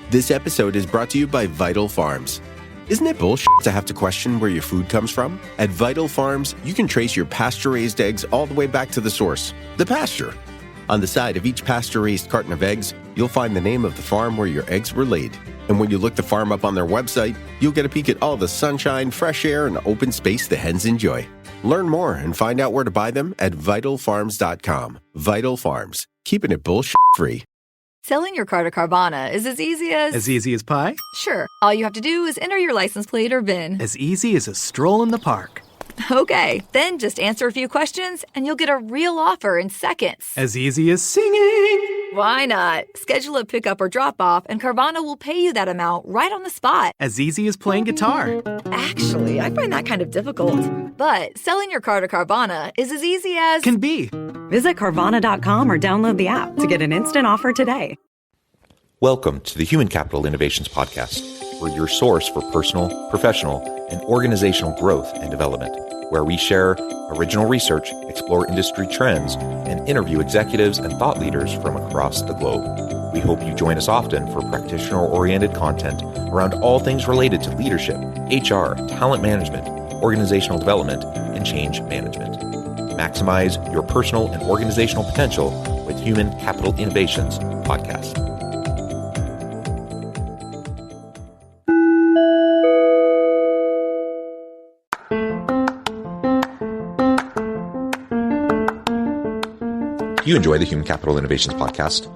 This episode is brought to you by Vital Farms. Isn't it bullshit to have to question where your food comes from? At Vital Farms, you can trace your pasture-raised eggs all the way back to the source, the pasture. On the side of each pasture-raised carton of eggs, you'll find the name of the farm where your eggs were laid. And when you look the farm up on their website, you'll get a peek at all the sunshine, fresh air, and open space the hens enjoy. Learn more and find out where to buy them at vitalfarms.com. Vital Farms, keeping it bullshit-free. Selling your car to Carvana is as easy as... As easy as pie? Sure. All you have to do is enter your license plate or VIN. As easy as a stroll in the park. Okay, then just answer a few questions and you'll get a real offer in seconds. As easy as singing. Why not? Schedule a pickup or drop off and Carvana will pay you that amount right on the spot. As easy as playing guitar. Actually, I find that kind of difficult. But selling your car to Carvana is as easy as... Can be. Visit Carvana.com or download the app to get an instant offer today. Welcome to the Human Capital Innovations Podcast. We're your source for personal, professional, and organizational growth and development, where we share original research, explore industry trends, and interview executives and thought leaders from across the globe. We hope you join us often for practitioner-oriented content around all things related to leadership, HR, talent management, organizational development, and change management. Maximize your personal and organizational potential with Human Capital Innovations Podcast. If you enjoy the Human Capital Innovations Podcast,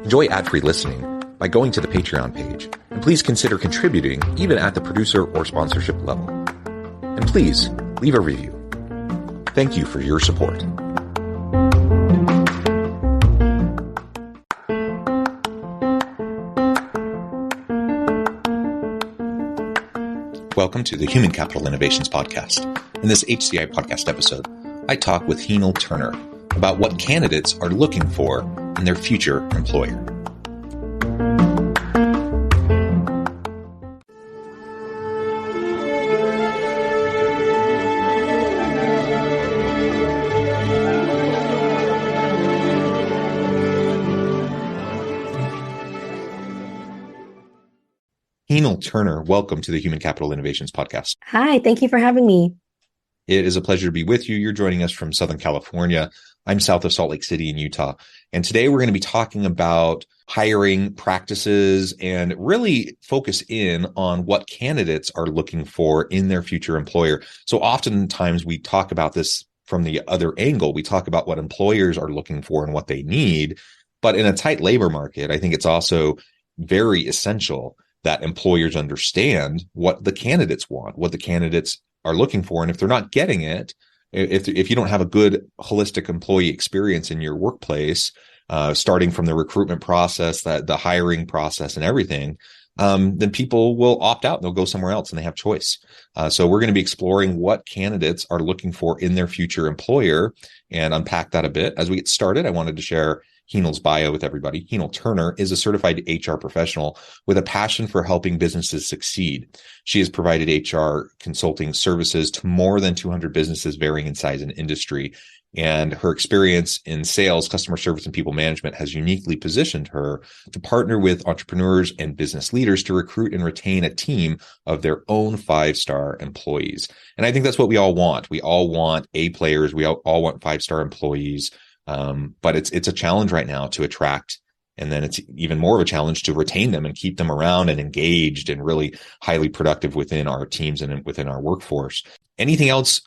enjoy ad-free listening by going to the Patreon page, and please consider contributing even at the producer or sponsorship level. And please leave a review. Thank you for your support. Welcome to the Human Capital Innovations Podcast. In this HCI podcast episode, I talk with Heenle Turner about what candidates are looking for in their future employer. Heenle Turner, welcome to the Human Capital Innovations Podcast. Hi, thank you for having me. It is a pleasure to be with you. You're joining us from Southern California. I'm south of Salt Lake City in Utah. And today we're going to be talking about hiring practices and really focus in on what candidates are looking for in their future employer. So oftentimes we talk about this from the other angle. We talk about what employers are looking for and what they need. But in a tight labor market, I think it's also very essential that employers understand what the candidates want, what the candidates are looking for. And if they're not getting it, if you don't have a good holistic employee experience in your workplace, starting from the recruitment process, the hiring process and everything, then people will opt out and they'll go somewhere else and they have choice. So we're going to be exploring what candidates are looking for in their future employer and unpack that a bit. As we get started, I wanted to share Heenle's bio with everybody. Heenle Turner is a certified HR professional with a passion for helping businesses succeed. She has provided HR consulting services to more than 200 businesses varying in size and industry. And her experience in sales, customer service, and people management has uniquely positioned her to partner with entrepreneurs and business leaders to recruit and retain a team of their own 5-star employees. And I think that's what we all want. We all want A players. We all want 5-star employees. But it's a challenge right now to attract, and then it's even more of a challenge to retain them and keep them around and engaged and really highly productive within our teams and within our workforce. Anything else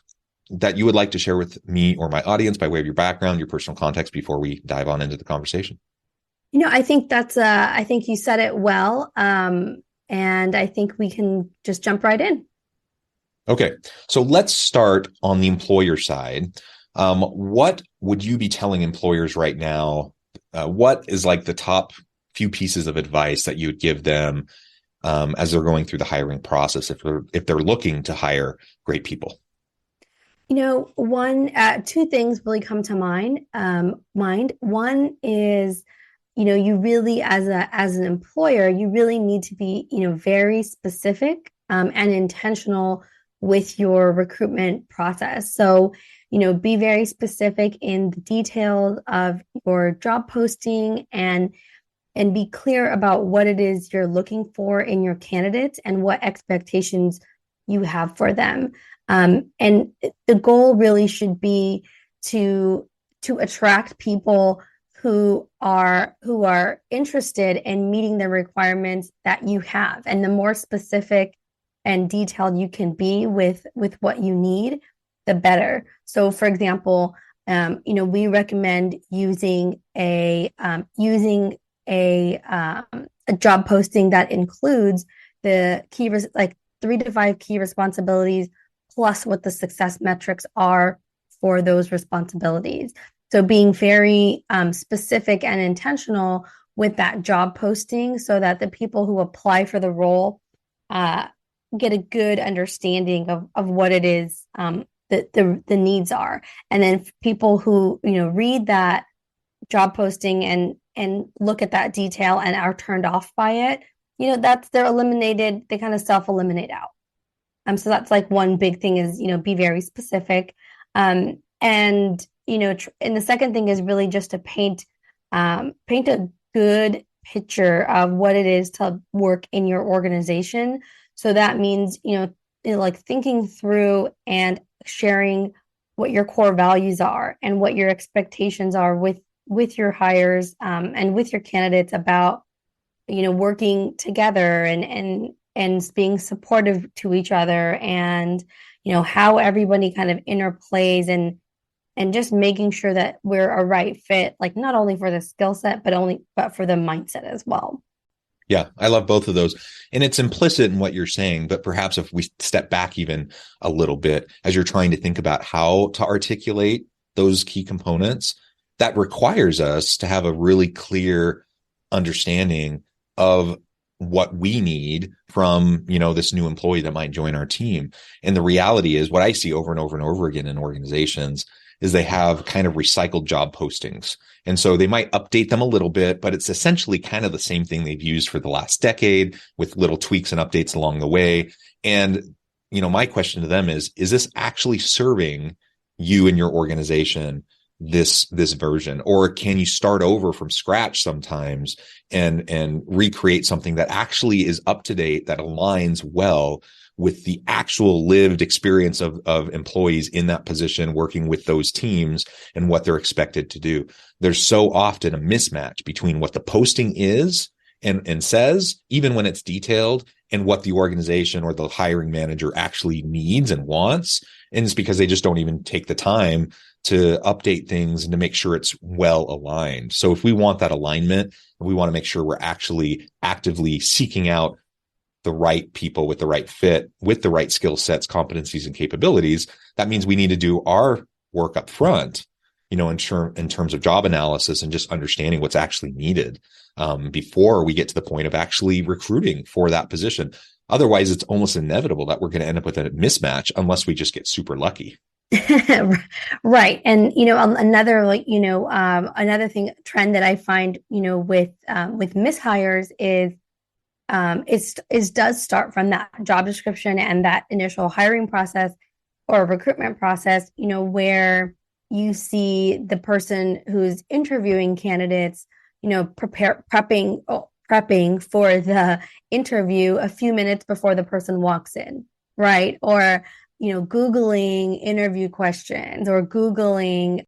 that you would like to share with me or my audience by way of your background, your personal context before we dive on into the conversation? I think I think you said it well. And I think we can just jump right in. Okay. So let's start on the employer side. What would you be telling employers right now? What is like the top few pieces of advice that you would give them as they're going through the hiring process if they're looking to hire great people? Two things really come to mind. One is, you really, as an employer, you really need to be, very specific and intentional with your recruitment process. So, be very specific in the details of your job posting and, and be clear about what it is you're looking for in your candidates and what expectations you have for them. And the goal really should be to attract people who are interested in meeting the requirements that you have. And the more specific and detailed you can be with what you need, the better. So, for example, we recommend using a job posting that includes the like 3 to 5 key responsibilities plus what the success metrics are for those responsibilities. So being very specific and intentional with that job posting so that the people who apply for the role get a good understanding of what it is the needs are. And then people who read that job posting and look at that detail and are turned off by it, they're eliminated. They kind of self-eliminate out. So that's like one big thing is be very specific. And and the second thing is really just to paint a good picture of what it is to work in your organization. So that means like thinking through and sharing what your core values are and what your expectations are with your hires and with your candidates about working together and being supportive to each other, and how everybody kind of interplays and just making sure that we're a right fit, like not only for the skill set but for the mindset as well. Yeah, I love both of those. And it's implicit in what you're saying, but perhaps if we step back even a little bit as you're trying to think about how to articulate those key components, that requires us to have a really clear understanding of what we need from, this new employee that might join our team. And the reality is what I see over and over and over again in organizations is they have kind of recycled job postings. And so they might update them a little bit, but it's essentially kind of the same thing they've used for the last decade with little tweaks and updates along the way. And, my question to them is this actually serving you and your organization, this version? Or can you start over from scratch sometimes and recreate something that actually is up to date, that aligns well with the actual lived experience of employees in that position, working with those teams and what they're expected to do? There's so often a mismatch between what the posting is and says, even when it's detailed, and what the organization or the hiring manager actually needs and wants. And it's because they just don't even take the time to update things and to make sure it's well aligned. So if we want that alignment, we want to make sure we're actually actively seeking out the right people with the right fit, with the right skill sets, competencies, and capabilities. That means we need to do our work up front, in terms of job analysis and just understanding what's actually needed before we get to the point of actually recruiting for that position. Otherwise, it's almost inevitable that we're going to end up with a mismatch unless we just get super lucky. Right. And, another another trend that I find, with mishires is does start from that job description and that initial hiring process or recruitment process, where you see the person who's interviewing candidates, prepping for the interview a few minutes before the person walks in, right? Or, Googling interview questions or Googling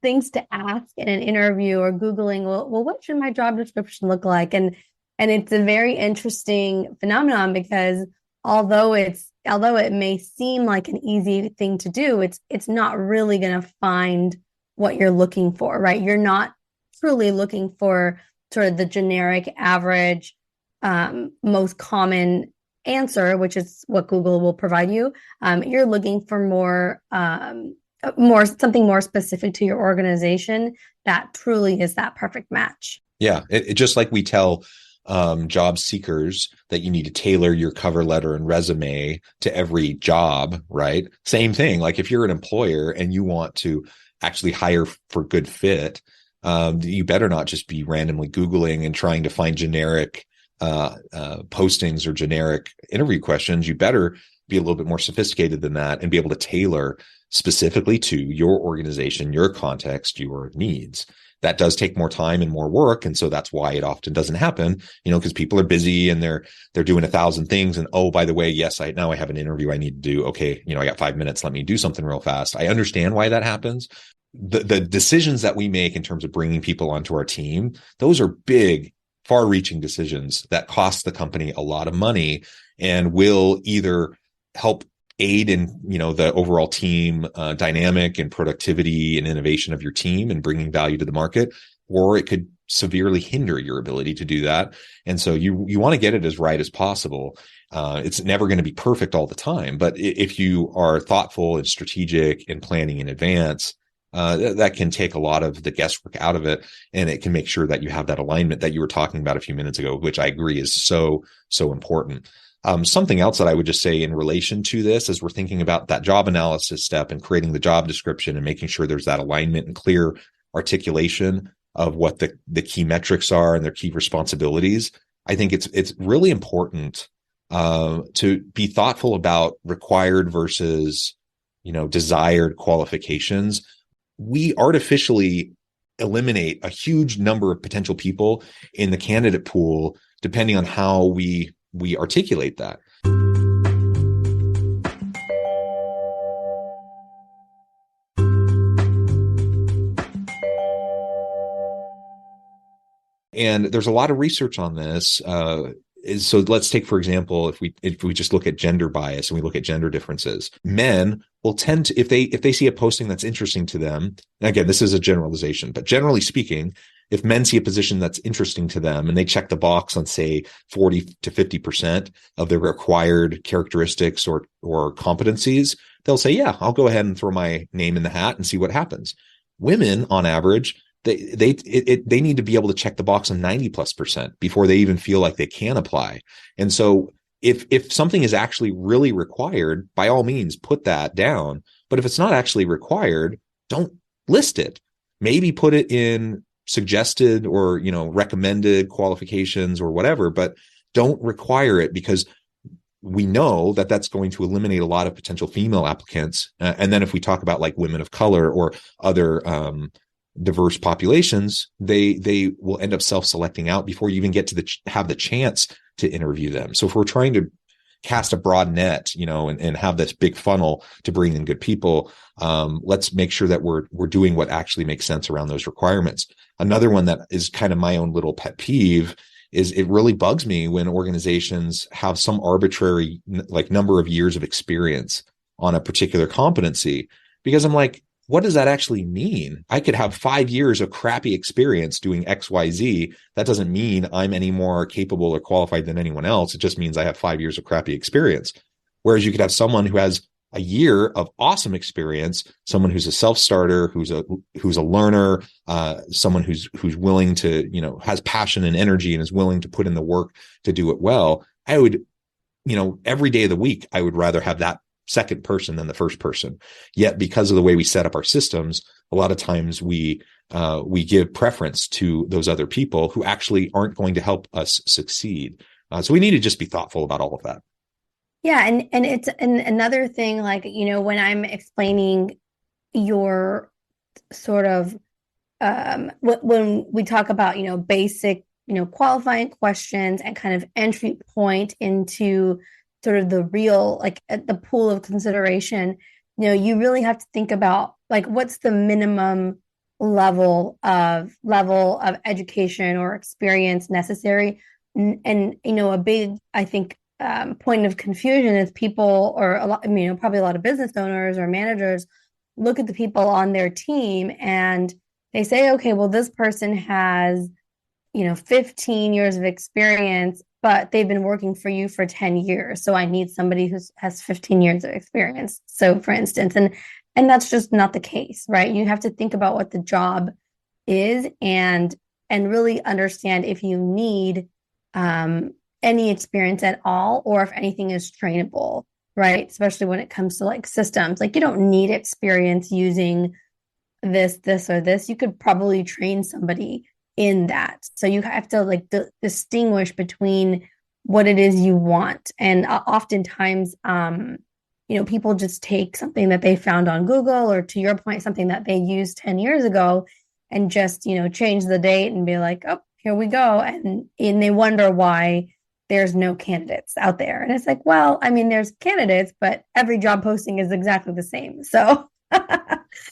things to ask in an interview, or Googling, well, what should my job description look like? And it's a very interesting phenomenon because although it may seem like an easy thing to do, it's not really going to find what you're looking for, right? You're not truly looking for sort of the generic average, most common answer, which is what Google will provide you. You're looking for something more specific to your organization that truly is that perfect match. Yeah, it just like we tell job seekers that you need to tailor your cover letter and resume to every job, right? Same thing. Like if you're an employer and you want to actually hire for good fit, you better not just be randomly Googling and trying to find generic postings or generic interview questions. You better be a little bit more sophisticated than that and be able to tailor specifically to your organization, your context, your needs. that does take more time and more work. And so that's why it often doesn't happen, because people are busy and they're doing 1,000 things. And oh, by the way, yes, now I have an interview I need to do. Okay. I got 5 minutes. Let me do something real fast. I understand why that happens. The decisions that we make in terms of bringing people onto our team, those are big, far-reaching decisions that cost the company a lot of money and will either help aid in the overall team dynamic and productivity and innovation of your team and bringing value to the market, or it could severely hinder your ability to do that. And so you want to get it as right as possible. It's never going to be perfect all the time, but if you are thoughtful and strategic and planning in advance, that can take a lot of the guesswork out of it, and it can make sure that you have that alignment that you were talking about a few minutes ago, which I agree is so important. Something else that I would just say in relation to this, as we're thinking about that job analysis step and creating the job description and making sure there's that alignment and clear articulation of what the key metrics are and their key responsibilities, I think it's really important to be thoughtful about required versus desired qualifications. We artificially eliminate a huge number of potential people in the candidate pool depending on how we articulate that. And there's a lot of research on this. So let's take, for example, if we just look at gender bias and we look at gender differences, men will tend to, if they see a posting that's interesting to them, and again, this is a generalization, but generally speaking, if men see a position that's interesting to them and they check the box on, say, 40 to 50% of the required characteristics or competencies, they'll say, yeah, I'll go ahead and throw my name in the hat and see what happens. Women, on average, they need to be able to check the box on 90+% before they even feel like they can apply. And so if something is actually really required, by all means, put that down. But if it's not actually required, don't list it. Maybe put it in suggested or, recommended qualifications or whatever, but don't require it, because we know that that's going to eliminate a lot of potential female applicants. And then if we talk about like women of color or other diverse populations, they will end up self-selecting out before you even get to have the chance to interview them. So if we're trying to cast a broad net, and have this big funnel to bring in good people, let's make sure that we're doing what actually makes sense around those requirements. Another one that is kind of my own little pet peeve is it really bugs me when organizations have some arbitrary like number of years of experience on a particular competency, because I'm like, what does that actually mean? I could have 5 years of crappy experience doing XYZ. That doesn't mean I'm any more capable or qualified than anyone else. It just means I have 5 years of crappy experience. Whereas you could have someone who has a year of awesome experience, someone who's a self-starter, who's a learner, someone who's willing to, has passion and energy and is willing to put in the work to do it well. I would, every day of the week, I would rather have that second person than the first person. Yet because of the way we set up our systems, a lot of times we give preference to those other people who actually aren't going to help us succeed. So we need to just be thoughtful about all of that. Yeah. And it's another thing, like, when I'm explaining your sort of, when we talk about, basic, qualifying questions and kind of entry point into sort of the real, like the pool of consideration, you really have to think about like, what's the minimum level of education or experience necessary. And a big, I think, point of confusion is people, or a lot, probably a lot of business owners or managers look at the people on their team and they say, okay, well, this person has, 15 years of experience, but they've been working for you for 10 years. So I need somebody who has 15 years of experience. So for instance, and that's just not the case, right? You have to think about what the job is and really understand if you need any experience at all, or if anything is trainable, right? Especially when it comes to like systems, like you don't need experience using this, or this. You could probably train somebody in that. So you have to like distinguish between what it is you want. And oftentimes, people just take something that they found on Google, or to your point, something that they used 10 years ago, and just, change the date and be like, oh, here we go. And they wonder why there's no candidates out there. And it's like, well, I mean, there's candidates, but every job posting is exactly the same. So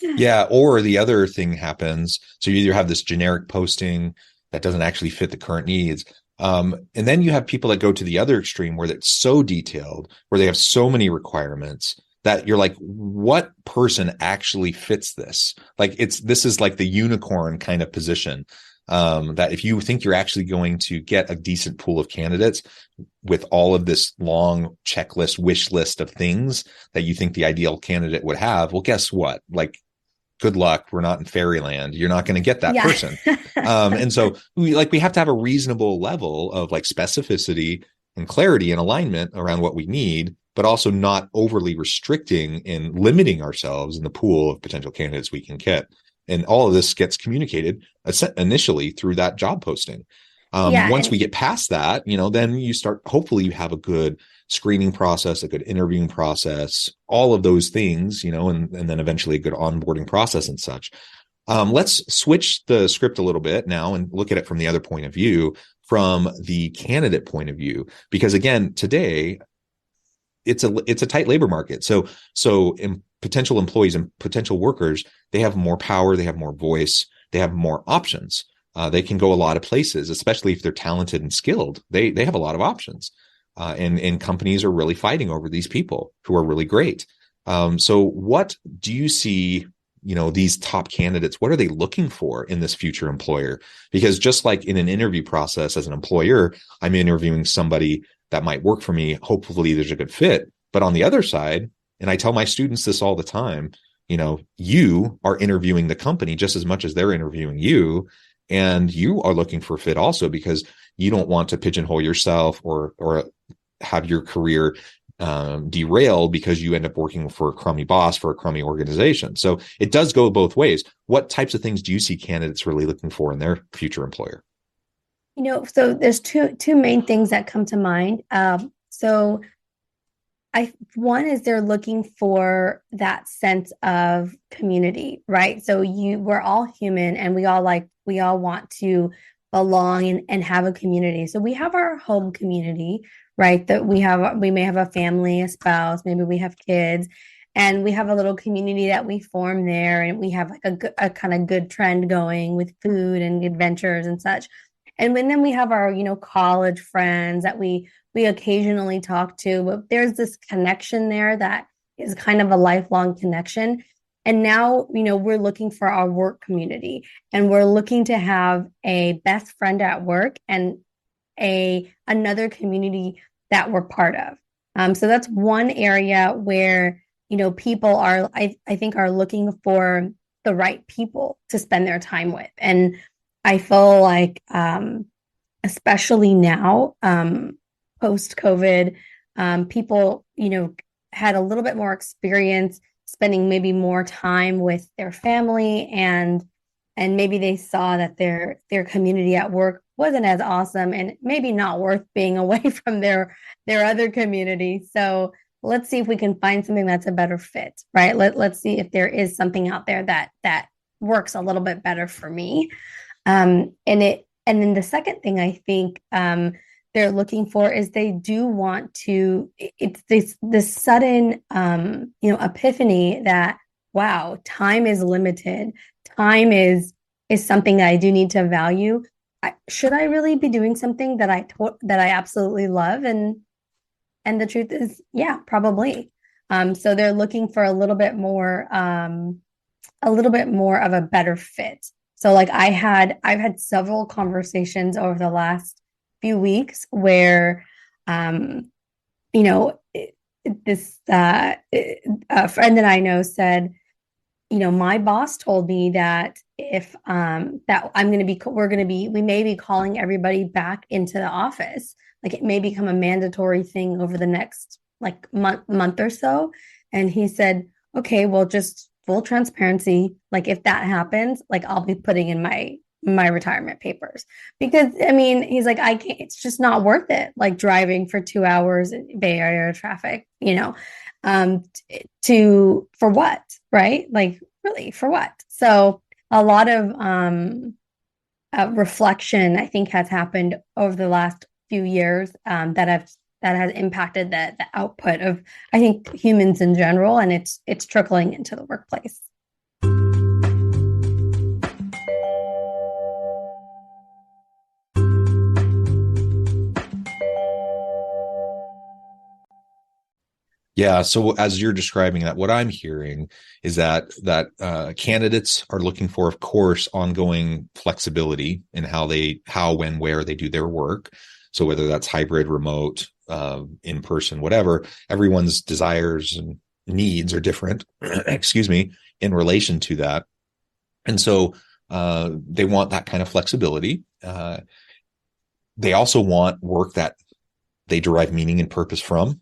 Yeah. Or the other thing happens. So you either have this generic posting that doesn't actually fit the current needs. And then you have people that go to the other extreme where it's so detailed, where they have so many requirements that you're like, what person actually fits this? Like this is like the unicorn kind of position. That if you think you're actually going to get a decent pool of candidates with all of this long checklist, wish list of things that you think the ideal candidate would have, well, guess what? Like, good luck. We're not in fairyland. You're not going to get that person. And so we have to have a reasonable level of like specificity and clarity and alignment around what we need, but also not overly restricting and limiting ourselves in the pool of potential candidates we can get. And all of this gets communicated initially through that job posting. Once we get past that, then you start, hopefully you have a good screening process, a good interviewing process, all of those things, and then eventually a good onboarding process and such. Let's switch the script a little bit now and look at it from the other point of view, from the candidate point of view, because again, today it's a tight labor market. So potential employees and potential workers, they have more power, they have more voice, they have more options. They can go a lot of places, especially if they're talented and skilled. They have a lot of options. And companies are really fighting over these people who are really great. So what do you see, these top candidates, what are they looking for in this future employer? Because just like in an interview process as an employer, I'm interviewing somebody that might work for me. Hopefully there's a good fit. But on the other side, and I tell my students this all the time, you are interviewing the company just as much as they're interviewing you. And you are looking for a fit also, because you don't want to pigeonhole yourself or have your career derailed because you end up working for a crummy boss, for a crummy organization. So it does go both ways. What types of things do you see candidates really looking for in their future employer? So there's two main things that come to mind. So one is they're looking for that sense of community, right? So we're all human, and we all want to belong and have a community. So we have our home community, right? That we may have a family, a spouse, maybe we have kids, and we have a little community that we form there, and we have like a kind of good trend going with food and adventures and such. And then we have our, college friends that we occasionally talk to, but there's this connection there that is kind of a lifelong connection. And now, we're looking for our work community, and we're looking to have a best friend at work and another community that we're part of. So that's one area where, people are, I think, are looking for the right people to spend their time with. And I feel like, especially now, post-COVID, people, had a little bit more experience spending maybe more time with their family, and maybe they saw that their community at work wasn't as awesome and maybe not worth being away from their other community. So let's see if we can find something that's a better fit, right? Let's see if there is something out there that works a little bit better for me. And then the second thing I think they're looking for is they do want to, it's this sudden, epiphany that, wow, time is limited. Time is something that I do need to value. Should I really be doing something that I absolutely love? And the truth is, yeah, probably. So they're looking for a little bit more of a better fit. So like I've had several conversations over the last few weeks where, a friend that I know said, my boss told me that if that we may be calling everybody back into the office. Like it may become a mandatory thing over the next like month or so. And he said, okay, well, just full transparency. Like if that happens, like I'll be putting in my retirement papers, because I mean, he's like, I can't, it's just not worth it. Like driving for 2 hours in Bay Area traffic, for what? Right? Like really for what? So a lot of reflection, I think, has happened over the last few years that has impacted the output of, I think, humans in general, and it's trickling into the workplace. Yeah. So as you're describing that, what I'm hearing is that candidates are looking for, of course, ongoing flexibility in how, when, where they do their work. So whether that's hybrid, remote, in person, whatever, everyone's desires and needs are different, excuse me, in relation to that. And so they want that kind of flexibility. They also want work that they derive meaning and purpose from.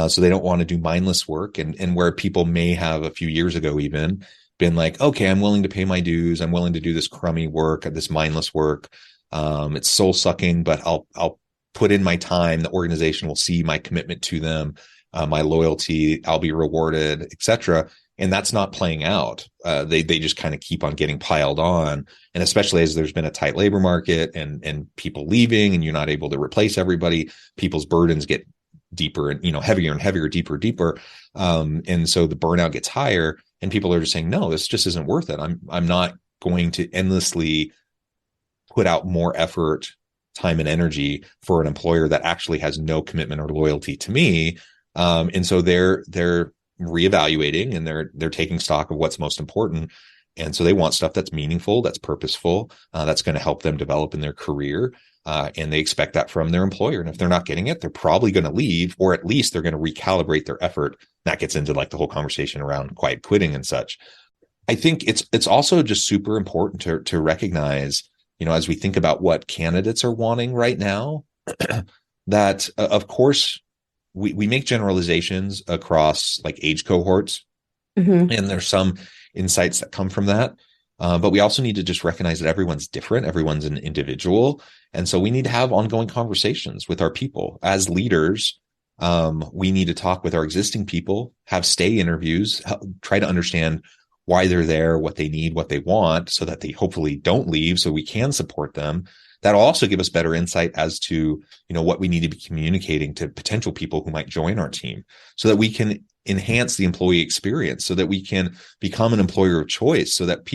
So they don't want to do mindless work, and where people may have a few years ago even been like, okay, I'm willing to pay my dues. I'm willing to do this crummy work, this mindless work. It's soul sucking, but I'll put in my time. The organization will see my commitment to them, my loyalty. I'll be rewarded, etc. And that's not playing out. They just kind of keep on getting piled on, and especially as there's been a tight labor market and people leaving, and you're not able to replace everybody. People's burdens get deeper and heavier and heavier, deeper. And so the burnout gets higher, and people are just saying, no, this just isn't worth it. I'm not going to endlessly put out more effort, time, and energy for an employer that actually has no commitment or loyalty to me. And so they're reevaluating, and they're taking stock of what's most important. And so they want stuff that's meaningful, that's purposeful, that's going to help them develop in their career. And they expect that from their employer. And if they're not getting it, they're probably going to leave, or at least they're going to recalibrate their effort. That gets into like the whole conversation around quiet quitting and such. I think it's also just super important to recognize, as we think about what candidates are wanting right now, that of course we make generalizations across like age cohorts, and there's some insights that come from that. But we also need to just recognize that everyone's different. Everyone's an individual. And so we need to have ongoing conversations with our people. As leaders, we need to talk with our existing people, have stay interviews, try to understand why they're there, what they need, what they want, so that they hopefully don't leave, so we can support them. That'll also give us better insight as to, what we need to be communicating to potential people who might join our team, so that we can enhance the employee experience, so that we can become an employer of choice, so that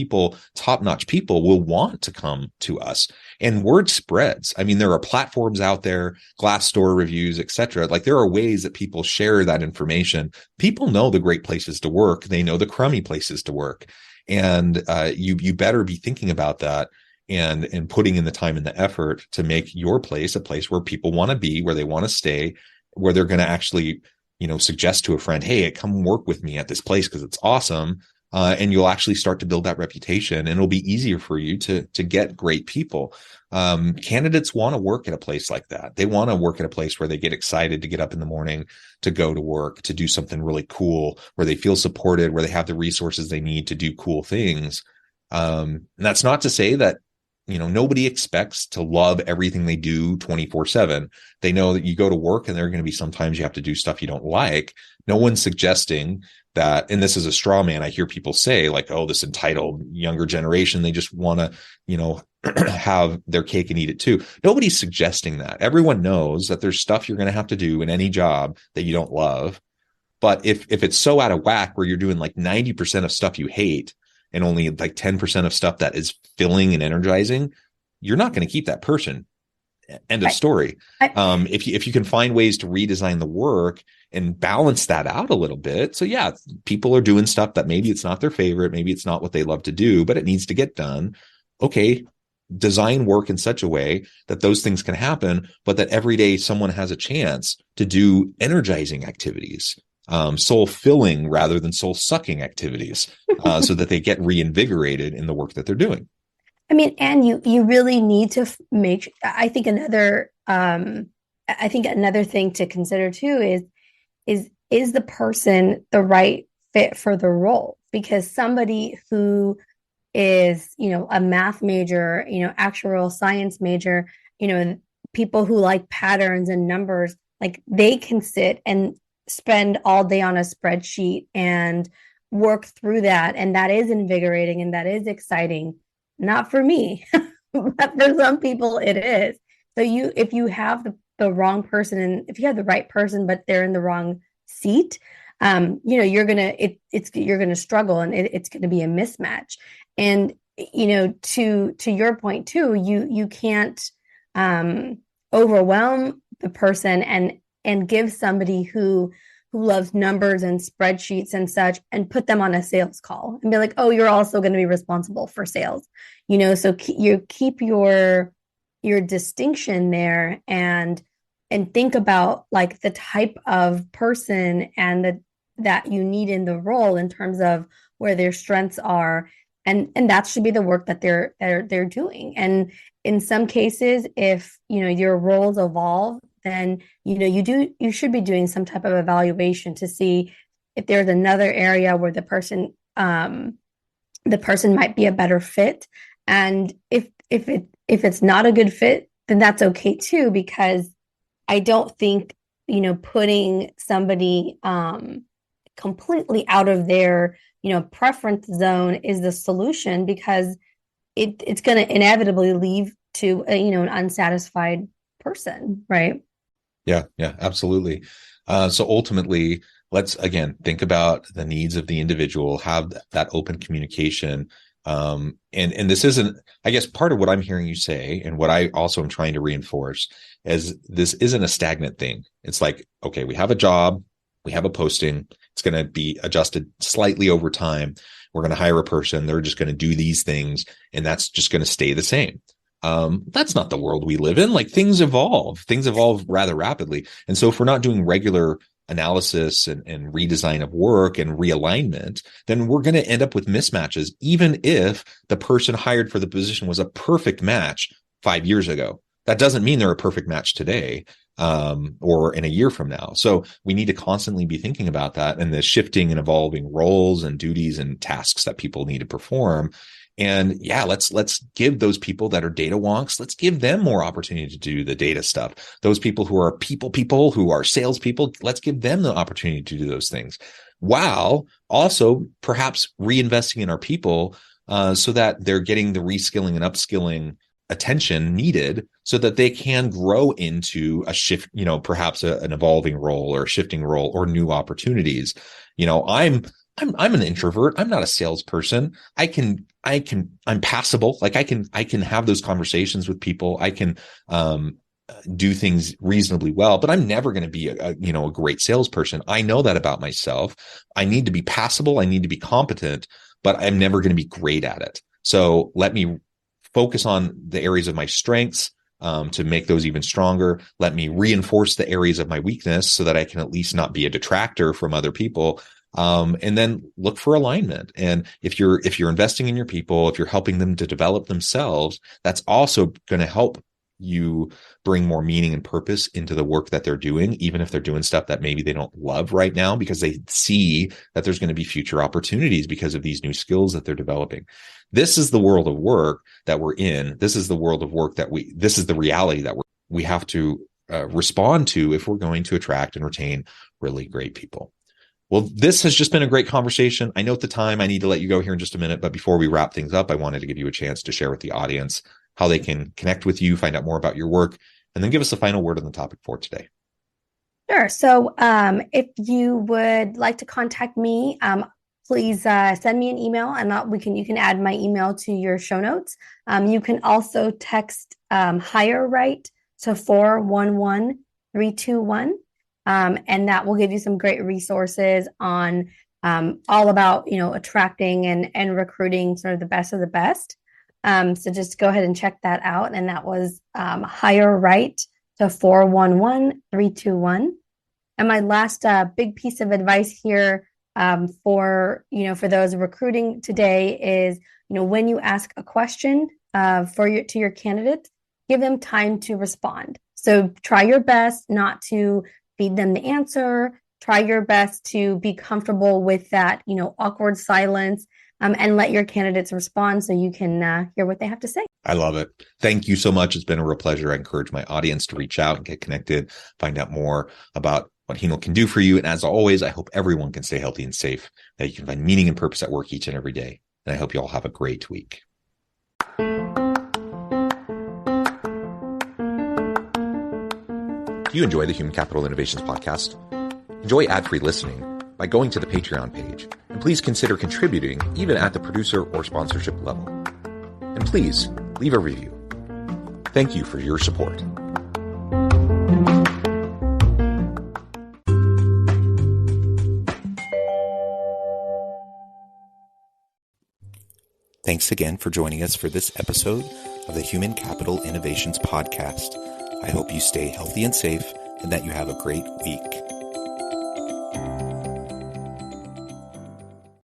top-notch people will want to come to us. And word spreads. I mean, there are platforms out there, Glassdoor reviews, etc. Like, there are ways that people share that information. People know the great places to work. They know the crummy places to work. And you better be thinking about that and putting in the time and the effort to make your place a place where people want to be, where they want to stay, where they're going to actually suggest to a friend, hey, come work with me at this place because it's awesome. And you'll actually start to build that reputation, and it'll be easier for you to get great people. Candidates want to work at a place like that. They want to work at a place where they get excited to get up in the morning, to go to work, to do something really cool, where they feel supported, where they have the resources they need to do cool things. And that's not to say that nobody expects to love everything they do 24/7. They know that you go to work and there are going to be sometimes you have to do stuff you don't like. No one's suggesting that, and this is a straw man. I hear people say like, oh, this entitled younger generation, they just want to, have their cake and eat it too. Nobody's suggesting that. Everyone knows that there's stuff you're going to have to do in any job that you don't love. But if it's so out of whack where you're doing like 90% of stuff you hate, and only like 10% of stuff that is filling and energizing, you're not going to keep that person. End of story. If you can find ways to redesign the work and balance that out a little bit. So yeah, people are doing stuff that maybe it's not their favorite, maybe it's not what they love to do, but it needs to get done. Okay, design work in such a way that those things can happen, but that every day someone has a chance to do energizing activities. Soul filling rather than soul sucking activities, so that they get reinvigorated in the work that they're doing. I mean, and you really need to make. I think another thing to consider too is the person the right fit for the role? Because somebody who is a math major, actuarial science major, people who like patterns and numbers, like they can sit and spend all day on a spreadsheet and work through that. And that is invigorating and that is exciting. Not for me, but for some people it is. So if you have the wrong person, and if you have the right person, but they're in the wrong seat, you're gonna struggle, and it's gonna be a mismatch. And to your point too, you can't overwhelm the person and give somebody who loves numbers and spreadsheets and such, and put them on a sales call and be like, oh, you're also going to be responsible for sales. So you keep your distinction there, and think about like the type of person and that you need in the role in terms of where their strengths are, and that should be the work that they're doing. And in some cases, if your roles evolve, then you should be doing some type of evaluation to see if there's another area where the person might be a better fit. And if it's not a good fit, then that's okay too, because I don't think putting somebody completely out of their preference zone is the solution, because it's going to inevitably lead to an unsatisfied person, right? Yeah, absolutely. So ultimately, let's again think about the needs of the individual, have that open communication. And this isn't, I guess, part of what I'm hearing you say, and what I also am trying to reinforce, is this isn't a stagnant thing. It's like, okay, we have a job, we have a posting, it's going to be adjusted slightly over time. We're going to hire a person, they're just going to do these things, and that's just going to stay the same. That's not the world we live in. Like, things evolve rather rapidly. And so if we're not doing regular analysis and redesign of work and realignment, then we're going to end up with mismatches, even if the person hired for the position was a perfect match 5 years ago. That doesn't mean they're a perfect match today, or in a year from now. So we need to constantly be thinking about that, and the shifting and evolving roles and duties and tasks that people need to perform. And yeah, let's give those people that are data wonks, let's give them more opportunity to do the data stuff. Those people who are people who are salespeople, let's give them the opportunity to do those things, while also perhaps reinvesting in our people, so that they're getting the reskilling and upskilling attention needed, so that they can grow into a shift, perhaps an evolving role or a shifting role or new opportunities. I'm an introvert. I'm not a salesperson. I'm passable. Like I can have those conversations with people. I can, do things reasonably well, but I'm never going to be a great salesperson. I know that about myself. I need to be passable. I need to be competent, but I'm never going to be great at it. So let me focus on the areas of my strengths, to make those even stronger. Let me reinforce the areas of my weakness so that I can at least not be a detractor from other people. And then look for alignment. And if you're investing in your people, if you're helping them to develop themselves, that's also going to help you bring more meaning and purpose into the work that they're doing, even if they're doing stuff that maybe they don't love right now, because they see that there's going to be future opportunities because of these new skills that they're developing. This is the world of work that we're in. This is the world of work this is the reality that we have to respond to if we're going to attract and retain really great people. Well, this has just been a great conversation. I know at the time I need to let you go here in just a minute, but before we wrap things up, I wanted to give you a chance to share with the audience how they can connect with you, find out more about your work, and then give us the final word on the topic for today. Sure. So if you would like to contact me, please send me an email, and you can add my email to your show notes. You can also text Hire Right to 411-321. And that will give you some great resources on all about attracting and recruiting sort of the best of the best. So just go ahead and check that out. And that was Hire Right to 411-321. And my last big piece of advice here for those recruiting today is, when you ask a question to your candidate, give them time to respond. So try your best not to feed them the answer. Try your best to be comfortable with that, awkward silence, and let your candidates respond so you can hear what they have to say. I love it. Thank you so much. It's been a real pleasure. I encourage my audience to reach out and get connected, find out more about what Heenle can do for you. And as always, I hope everyone can stay healthy and safe, that you can find meaning and purpose at work each and every day. And I hope you all have a great week. Do you enjoy the Human Capital Innovations podcast? Enjoy ad-free listening by going to the Patreon page. And please consider contributing even at the producer or sponsorship level. And please leave a review. Thank you for your support. Thanks again for joining us for this episode of the Human Capital Innovations podcast. I hope you stay healthy and safe and that you have a great week.